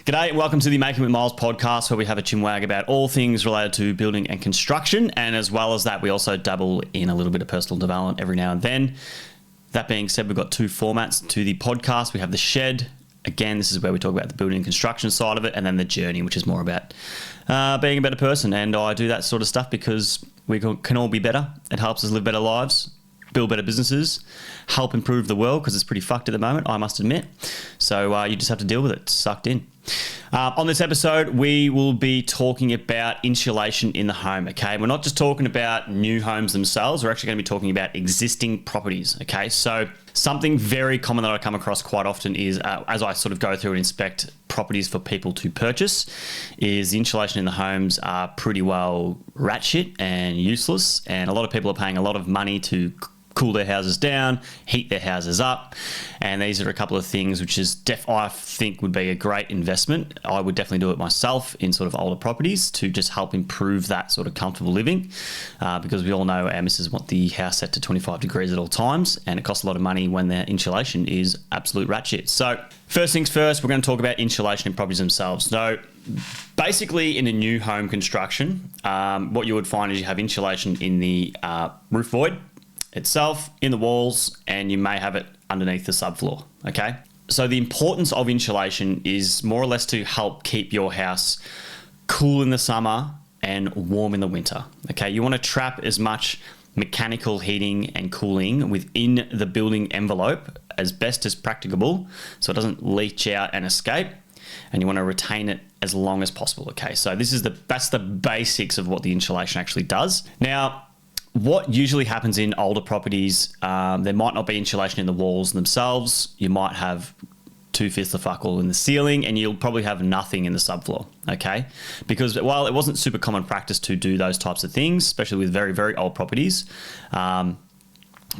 G'day and welcome to the Making With Myles podcast, where we have a chinwag about all things related to building and construction, and as well as that we also dabble in a little bit of personal development every now and then. That being said, we've got two formats to the podcast. We have the shed. Again, this is where we talk about the building and construction side of it, and then the journey, which is more about being a better person. And I do that sort of stuff because we can all be better. It helps us live better lives, build better businesses, help improve the world, because it's pretty fucked at the moment, I must admit. So you just have to deal with it. It's sucked in. On this episode, we will be talking about insulation in the home, okay? We're not just talking about new homes themselves. We're actually going to be talking about existing properties, okay? So something very common that I come across quite often is, as I sort of go through and inspect properties for people to purchase, is the insulation in the homes are pretty well rat shit and useless, and a lot of people are paying a lot of money to cool their houses down, heat their houses up, and these are a couple of things which is I think would be a great investment. I would definitely do it myself in sort of older properties to just help improve that sort of comfortable living, because we all know our missus want the house set to 25 degrees at all times, and it costs a lot of money when their insulation is absolute rat shit. So first things first, we're going to talk about insulation in properties themselves. So basically in a new home construction, what you would find is you have insulation in the roof void itself, in the walls, and you may have it underneath the subfloor, okay? So the importance of insulation is more or less to help keep your house cool in the summer and warm in the winter, okay? You want to trap as much mechanical heating and cooling within the building envelope as best as practicable so it doesn't leach out and escape, and you want to retain it as long as possible, okay? So that's the basics of what the insulation actually does. Now, what usually happens in older properties, there might not be insulation in the walls themselves. You might have 2/5 of fuck all in the ceiling, and you'll probably have nothing in the subfloor, okay? Because while it wasn't super common practice to do those types of things, especially with very, very old properties, because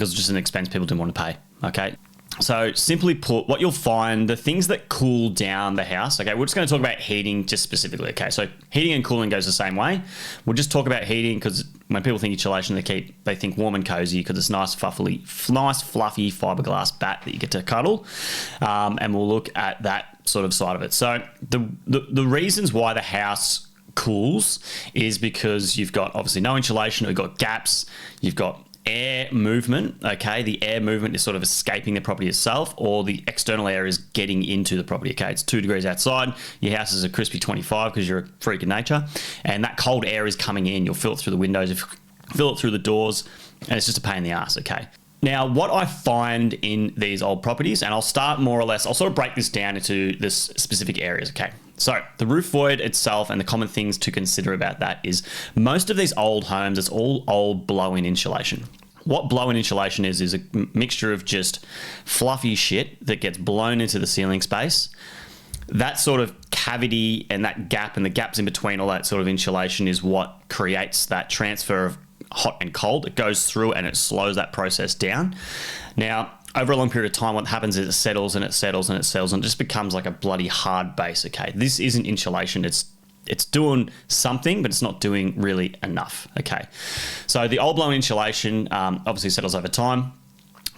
it's just an expense people didn't want to pay, okay? So simply put, what you'll find, the things that cool down the house, okay, we're just going to talk about heating just specifically, okay? So heating and cooling goes the same way. We'll just talk about heating because when people think insulation, they think warm and cozy because it's nice, fluffy fiberglass bat that you get to cuddle, and we'll look at that sort of side of it. So the reasons why the house cools is because you've got obviously no insulation, you've got gaps, you've got air movement, okay? The air movement is sort of escaping the property itself, or the external air is getting into the property, okay? It's 2 degrees outside, your house is a crispy 25 because you're a freak of nature, and that cold air is coming in. You'll feel it through the windows, you'll feel it through the doors, and it's just a pain in the ass, okay? Now, what I find in these old properties, and I'll start more or less, I'll sort of break this down into this specific areas, okay? So the roof void itself, and the common things to consider about that is most of these old homes, it's all old blow-in insulation. What blow-in insulation is a mixture of just fluffy shit that gets blown into the ceiling space. That sort of cavity and that gap and the gaps in between all that sort of insulation is what creates that transfer of hot and cold. It goes through and it slows that process down. Now, over a long period of time, what happens is it settles and it settles and it settles and it just becomes like a bloody hard base, okay? This isn't insulation. It's doing something, but it's not doing really enough, okay? So the old blown insulation obviously settles over time.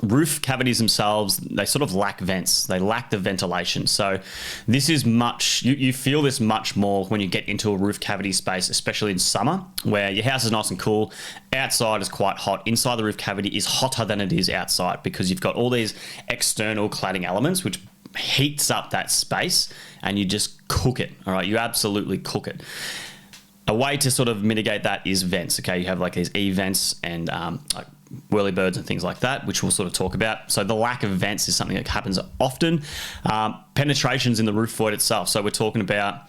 Roof cavities themselves, they sort of lack vents. They lack the ventilation. So this is much, you feel this much more when you get into a roof cavity space, especially in summer, where your house is nice and cool. Outside is quite hot. Inside the roof cavity is hotter than it is outside because you've got all these external cladding elements which heats up that space, and you just cook it, all right? You absolutely cook it. A way to sort of mitigate that is vents, okay? You have like these E-vents and like whirlybirds and things like that, which we'll sort of talk about. So the lack of vents is something that happens often. Penetrations in the roof void itself. So we're talking about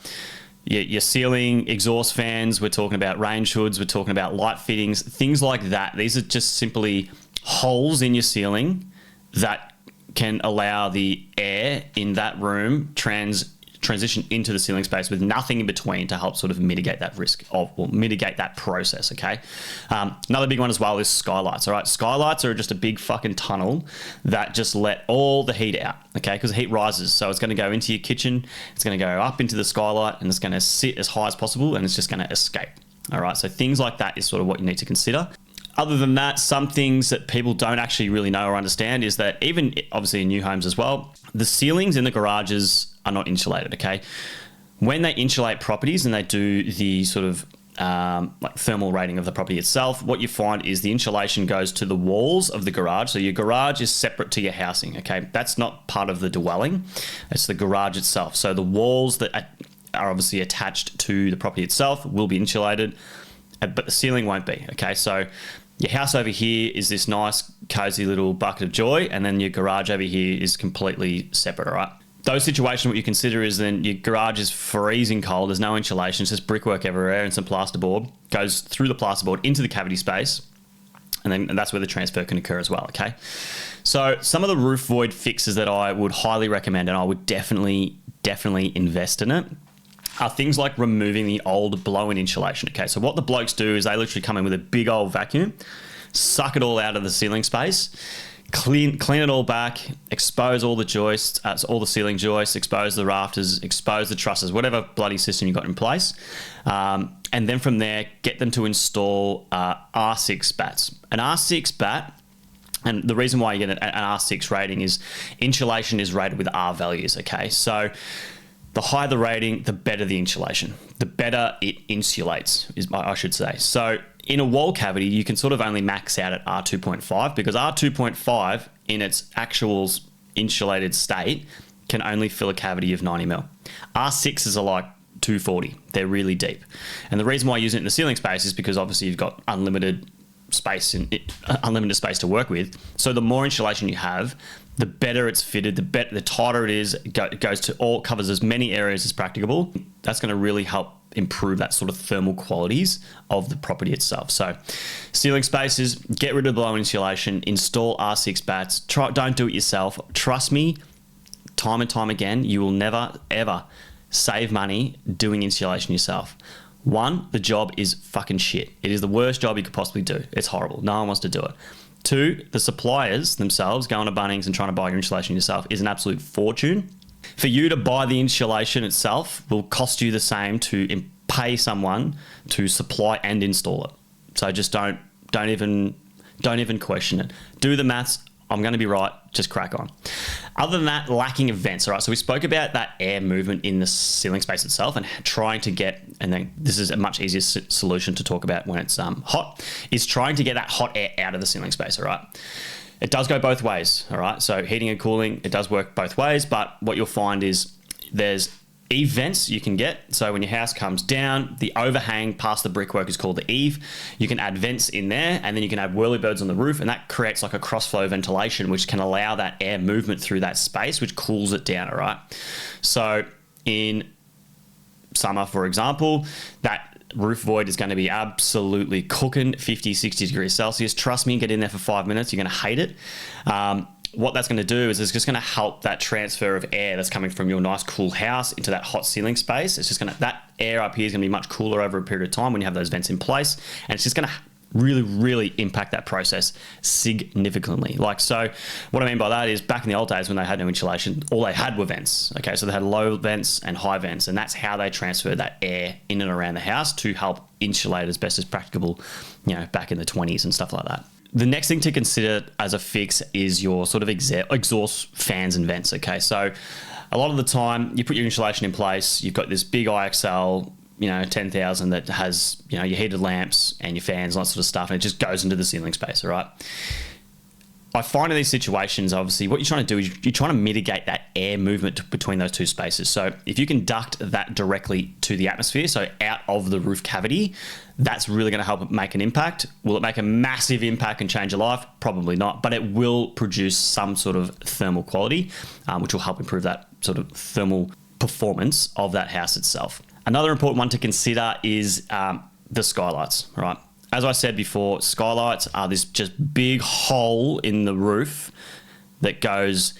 your ceiling, exhaust fans, we're talking about range hoods, we're talking about light fittings, things like that. These are just simply holes in your ceiling that can allow the air in that room transition into the ceiling space with nothing in between to help sort of mitigate that risk or mitigate that process, okay? Another big one as well is skylights, all right? Skylights are just a big fucking tunnel that just let all the heat out, okay? Because the heat rises, so it's going to go into your kitchen, it's going to go up into the skylight, and it's going to sit as high as possible, and it's just going to escape, all right? So things like that is sort of what you need to consider. Other than that, some things that people don't actually really know or understand is that even obviously in new homes as well, the ceilings in the garages are not insulated, okay? When they insulate properties and they do the sort of like thermal rating of the property itself, what you find is the insulation goes to the walls of the garage. So your garage is separate to your housing, okay? That's not part of the dwelling. It's the garage itself. So the walls that are obviously attached to the property itself will be insulated, but the ceiling won't be, okay? So your house over here is this nice, cozy little bucket of joy, and then your garage over here is completely separate, all right? Those situations, what you consider is then your garage is freezing cold, there's no insulation, it's just brickwork everywhere and some plasterboard, goes through the plasterboard into the cavity space, and that's where the transfer can occur as well, okay? So some of the roof void fixes that I would highly recommend, and I would definitely invest in it, are things like removing the old blow-in insulation, okay? So what the blokes do is they literally come in with a big old vacuum, suck it all out of the ceiling space, clean it all back, expose all the joists, all the ceiling joists, expose the rafters, expose the trusses, whatever bloody system you've got in place. And then from there, get them to install R6 bats. An R6 bat, and the reason why you get an R6 rating is insulation is rated with R values, okay? So the higher the rating, the better the insulation, the better it insulates, I should say. So in a wall cavity, you can sort of only max out at R2.5 because R2.5 in its actual insulated state can only fill a cavity of 90 mil. R6s are like 240. They're really deep. And the reason why I use it in the ceiling space is because obviously you've got unlimited space to work with. So the more insulation you have, the better it's fitted, the tighter it is, it goes to covers as many areas as practicable. That's going to really help improve that sort of thermal qualities of the property itself. So ceiling spaces, get rid of the blow insulation, install R6 bats, don't do it yourself. Trust me, time and time again, you will never ever save money doing insulation yourself. One, the job is fucking shit. It is the worst job you could possibly do. It's horrible. No one wants to do it. Two, the suppliers themselves, going to Bunnings and trying to buy your insulation yourself is an absolute fortune. For you to buy the insulation itself will cost you the same to pay someone to supply and install it. So just don't even question it. Do the maths. I'm going to be right. Just crack on. Other than that, lacking of vents. All right. So we spoke about that air movement in the ceiling space itself and trying to get, and then this is a much easier solution to talk about when it's hot, is trying to get that hot air out of the ceiling space. All right. It does go both ways. All right. So heating and cooling, it does work both ways. But what you'll find is there's eave vents you can get. So when your house comes down, the overhang past the brickwork is called the eave. You can add vents in there, and then you can add whirlybirds on the roof, and that creates like a cross-flow ventilation, which can allow that air movement through that space, which cools it down, all right? So in summer, for example, that roof void is going to be absolutely cooking, 50, 60 degrees Celsius. Trust me, get in there for 5 minutes, you're going to hate it. What that's going to do is it's just going to help that transfer of air that's coming from your nice cool house into that hot ceiling space. It's just going to, that air up here is going to be much cooler over a period of time when you have those vents in place. And it's just going to really, really impact that process significantly. Like, so what I mean by that is back in the old days when they had no insulation, all they had were vents. Okay. So they had low vents and high vents, and that's how they transferred that air in and around the house to help insulate as best as practicable, you know, back in the 20s and stuff like that. The next thing to consider as a fix is your sort of exhaust fans and vents, okay? So a lot of the time you put your insulation in place, you've got this big IXL, 10,000 that has, your heated lamps and your fans and that sort of stuff, and it just goes into the ceiling space, all right? I find in these situations, obviously, what you're trying to do is you're trying to mitigate that air movement between those two spaces. So if you can duct that directly to the atmosphere, so out of the roof cavity, that's really going to help make an impact. Will it make a massive impact and change your life? Probably not, but it will produce some sort of thermal quality, which will help improve that sort of thermal performance of that house itself. Another important one to consider is the skylights, all right? As I said before, skylights are this just big hole in the roof that goes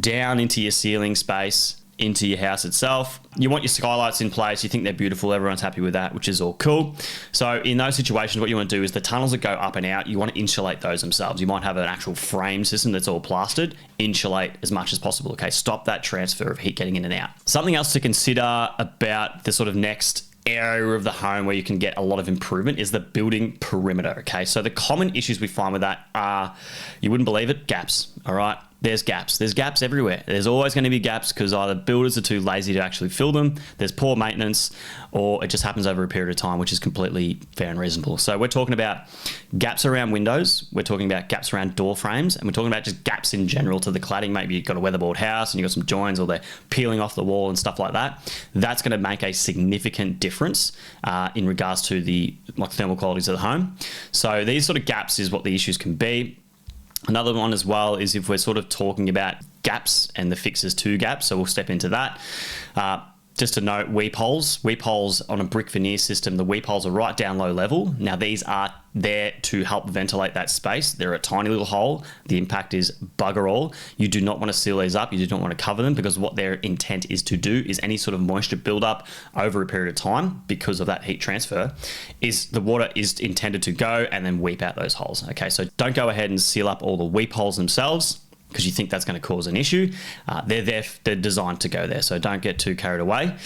down into your ceiling space, into your house itself. You want your skylights in place. You think they're beautiful. Everyone's happy with that, which is all cool. So in those situations, what you want to do is the tunnels that go up and out, you want to insulate those themselves. You might have an actual frame system that's all plastered. Insulate as much as possible, okay? Stop that transfer of heat getting in and out. Something else to consider about the sort of next area of the home where you can get a lot of improvement is the building perimeter. Okay, so the common issues we find with that are, you wouldn't believe it, gaps. All right, there's gaps. There's gaps everywhere. There's always going to be gaps because either builders are too lazy to actually fill them, there's poor maintenance, or it just happens over a period of time, which is completely fair and reasonable. So we're talking about gaps around windows, we're talking about gaps around door frames, and we're talking about just gaps in general to the cladding. Maybe you've got a weatherboard house and you've got some joins or they're peeling off the wall and stuff like that. That's going to make a significant difference in regards to the thermal qualities of the home. So these sort of gaps is what the issues can be. Another one as well is if we're sort of talking about gaps and the fixes to gaps, so we'll step into that. Just to note, weep holes on a brick veneer system, the weep holes are right down low level. Now these are there to help ventilate that space. They're a tiny little hole. The impact is bugger all. You do not want to seal these up. You do not want to cover them, because what their intent is to do is any sort of moisture buildup over a period of time because of that heat transfer, is the water is intended to go and then weep out those holes. Okay, so don't go ahead and seal up all the weep holes themselves because you think that's going to cause an issue. They're designed to go there, so don't get too carried away.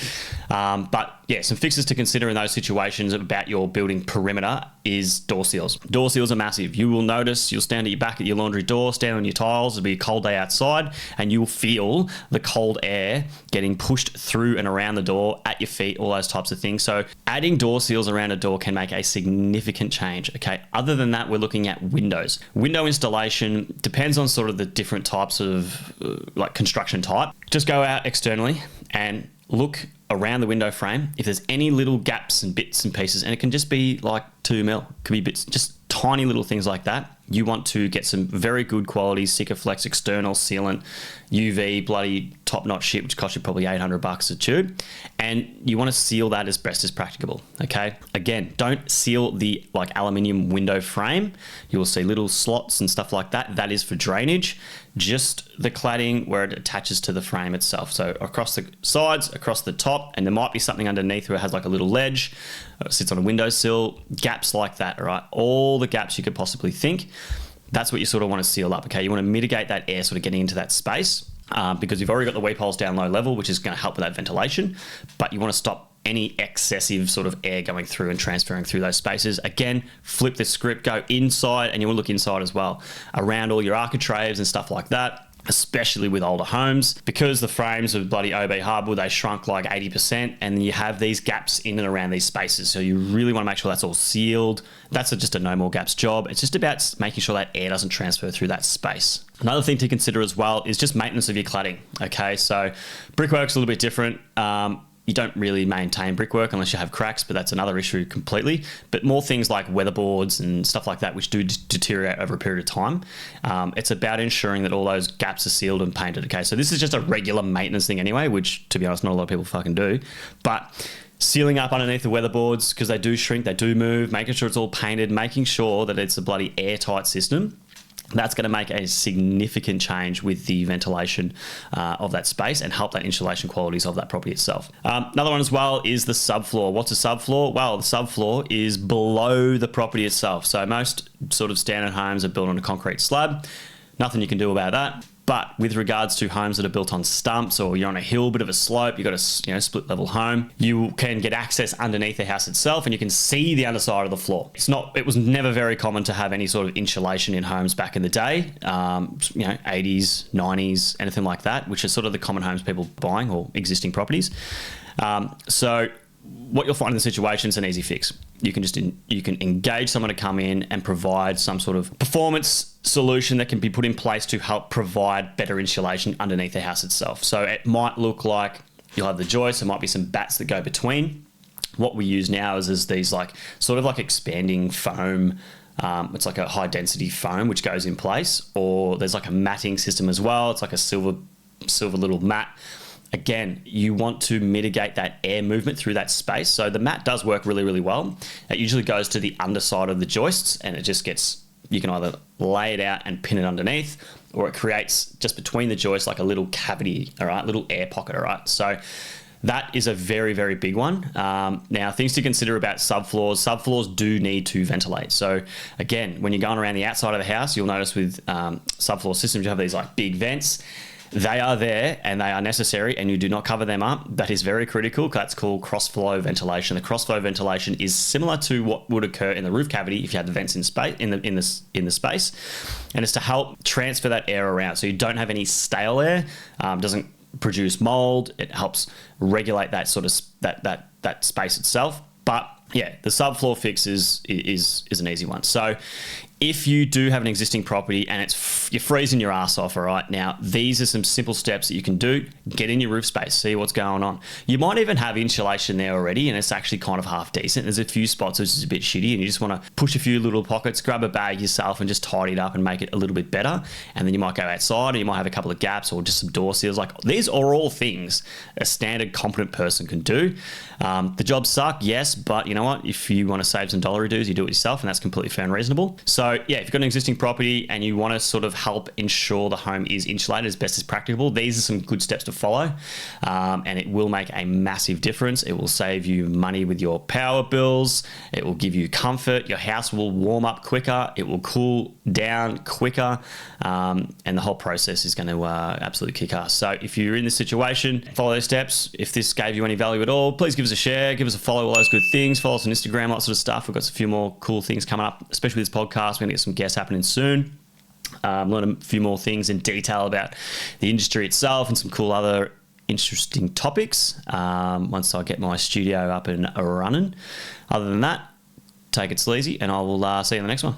But yeah, some fixes to consider in those situations about your building perimeter is door seals. Door seals are massive. You will notice, you'll stand at your back at your laundry door, stand on your tiles, it'll be a cold day outside, and you'll feel the cold air getting pushed through and around the door, at your feet, all those types of things. So adding door seals around a door can make a significant change. Okay, other than that, we're looking at windows. Window installation depends on sort of the different types of like construction type. Just go out externally and look around the window frame if there's any little gaps and bits and pieces, and it can just be like 2 mil, could be bits, just tiny little things like that. You want to get some very good quality Sikaflex external sealant, UV bloody top-notch shit, which costs you probably $800 a tube, and you want to seal that as best as practicable. Okay, again, don't seal the like aluminium window frame. You will see little slots and stuff like that. That is for drainage. Just the cladding where it attaches to the frame itself. So across the sides, across the top, and there might be something underneath where it has like a little ledge, sits on a windowsill, gaps like that, all right? All the gaps you could possibly think. That's what you sort of want to seal up, okay? You want to mitigate that air sort of getting into that space because you've already got the weep holes down low level, which is going to help with that ventilation, but you want to stop any excessive sort of air going through and transferring through those spaces. Again, flip the script, go inside, and you will look inside as well, around all your architraves and stuff like that, especially with older homes, because the frames of bloody OB hardwood, they shrunk like 80%, and you have these gaps in and around these spaces. So you really want to make sure that's all sealed. That's just a no more gaps job. It's just about making sure that air doesn't transfer through that space. Another thing to consider as well is just maintenance of your cladding. Okay, so brickwork's a little bit different. You don't really maintain brickwork unless you have cracks, but that's another issue completely. But more things like weatherboards and stuff like that, which do deteriorate over a period of time. It's about ensuring that all those gaps are sealed and painted. Okay, so this is just a regular maintenance thing anyway, which to be honest, not a lot of people fucking do. But sealing up underneath the weatherboards, because they do shrink, they do move, making sure it's all painted, making sure that it's a bloody airtight system. That's going to make a significant change with the ventilation of that space and help that insulation qualities of that property itself. Another one as well is the subfloor. What's a subfloor? Well, the subfloor is below the property itself. So most sort of standard homes are built on a concrete slab. Nothing you can do about that. But with regards to homes that are built on stumps, or you're on a hill, bit of a slope, you've got a split level home, you can get access underneath the house itself and you can see the underside of the floor. It was never very common to have any sort of insulation in homes back in the day, 80s, 90s, anything like that, which is sort of the common homes people buying or existing properties. So what you'll find in the situation is an easy fix. You can engage someone to come in and provide some sort of performance solution that can be put in place to help provide better insulation underneath the house itself. So it might look like you'll have the joists, there might be some bats that go between. What we use now is these like sort of like expanding foam. It's like a high density foam which goes in place, or there's like a matting system as well. It's like a silver little mat. Again, you want to mitigate that air movement through that space. So the mat does work really, really well. It usually goes to the underside of the joists, and it just you can either lay it out and pin it underneath, or it creates just between the joists like a little cavity, all right, little air pocket, all right? So that is a very, very big one. Now, things to consider about subfloors. Subfloors do need to ventilate. So again, when you're going around the outside of the house, you'll notice with subfloor systems, you have these like big vents. they are there and they are necessary, and you do not cover them up. That is very critical. That's called cross-flow ventilation. The cross-flow ventilation is similar to what would occur in the roof cavity if you had the vents in space in the space, and it's to help transfer that air around so you don't have any stale air. Doesn't produce mold. It helps regulate that sort of that space itself. But yeah, the subfloor fix is an easy one. So if you do have an existing property and you're freezing your ass off, all right, now these are some simple steps that you can do. Get in your roof space, see what's going on. You might even have insulation there already and it's actually kind of half decent. There's a few spots which is a bit shitty and you just want to push a few little pockets, grab a bag yourself and just tidy it up and make it a little bit better. And then you might go outside and you might have a couple of gaps or just some door seals. Like, these are all things a standard competent person can do. The jobs suck, yes, but you know what? If you want to save some dollar dues, you do it yourself, and that's completely fair and reasonable. So yeah, if you've got an existing property and you want to sort of help ensure the home is insulated as best as practicable, these are some good steps to follow, and it will make a massive difference. It will save you money with your power bills. It will give you comfort. Your house will warm up quicker. It will cool down quicker, and the whole process is going to absolutely kick ass. So if you're in this situation, follow those steps. If this gave you any value at all, please give us a share, give us a follow, all those good things. Follow us on Instagram, all that sort of stuff. We've got a few more cool things coming up, especially with this podcast. We're going to get some guests happening soon. Learn a few more things in detail about the industry itself and some cool other interesting topics once I get my studio up and running. Other than that, take it sleazy, and I will see you in the next one.